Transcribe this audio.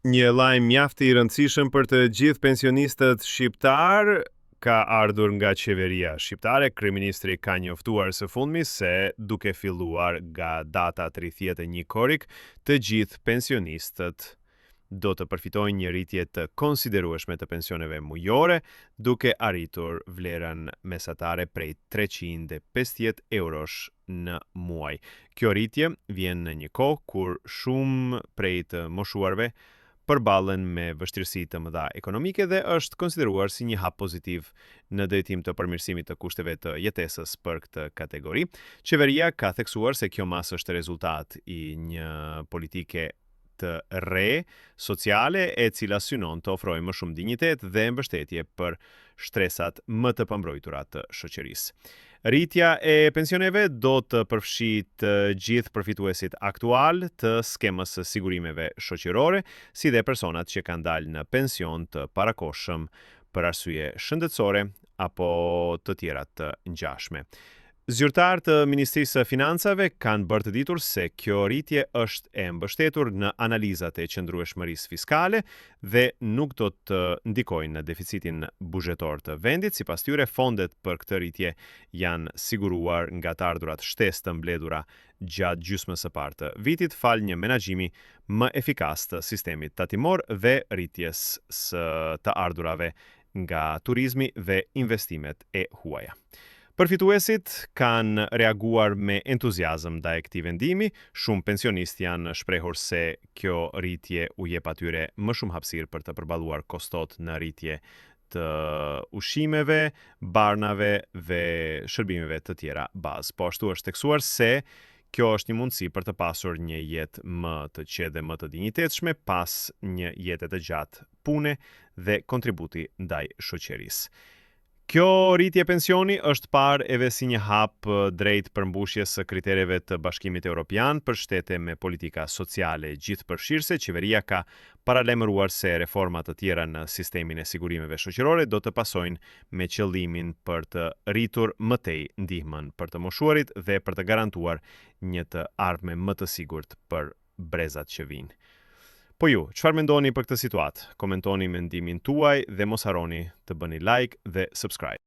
Një lajm mjaft i rëndësishëm për të gjithë pensionistët shqiptar ka ardhur nga qeveria shqiptare. Kryeministri ka njoftuar së fundmi se duke filluar nga data 31 korrik, të gjithë pensionistët do të përfitojnë një rritje të konsiderueshme të pensioneve mujore, duke arritur vlerën mesatare prej 350 eurosh në muaj. Kjo rritje vjen në një kohë kur shumë prej të moshuarve përballen me vështirësi të mëdha ekonomike dhe është konsideruar si një hap pozitiv në drejtim të përmirësimit të kushteve të jetesës për këtë kategori. Qeveria ka theksuar se kjo mas është rezultat i një politike të re sociale e cila synon të ofrojë më shumë dinjitet dhe mbështetje për shtresat më të pambrojtura të shoqërisë. Rritja e pensioneve do të përfshijë të gjithë përfituesit aktual të skemës së sigurimeve shoqërore, si dhe personat që kanë dalë në pension të parakohshëm për arsye shëndetësore apo të tjera të ngjashme. Zyrtarë të Ministrisë së Financave kanë bërë të ditur se kjo rritje është e mbështetur në analizat e qëndrueshmërisë fiskale dhe nuk do të ndikojnë në deficitin buxhetor të vendit. Sipas tyre, fondet për këtë rritje janë siguruar nga të ardhurat shtesë të mbledhura gjatë gjysmës së parë të vitit, fal një menaxhimi më efikas të sistemit tatimor dhe rritjes së të ardhurave nga turizmi dhe investimet e huaja. Përfituesit kanë reaguar me entuziazëm ndaj këtij vendimi. Shumë pensionistë janë shprehur se kjo rritje u jep atyre më shumë hapësirë për të përballuar kostot në rritje të ushqimeve, barnave dhe shërbimeve të tjera bazë. Po ashtu është theksuar se kjo është një mundësi për të pasur një jetë më të qetë dhe më të dinjitetshme pas një jete të gjatë pune dhe kontributi ndaj shoqërisë. Kjo rritje pensioni është parë edhe si një hap drejt përmbushjes së kritereve të Bashkimit Evropian për shtete me politika sociale gjithëpërfshirëse. Qeveria ka paralajmëruar se reforma të tjera në sistemin e sigurimeve shoqërore do të pasojnë me qëllimin për të rritur më tej ndihmën për të moshuarit dhe për të garantuar një të ardhme më të sigurt për brezat që vijnë. Po ju, çfarë mendoni për këtë situatë? Komentoni mendimin tuaj dhe mos harroni të bëni like dhe subscribe.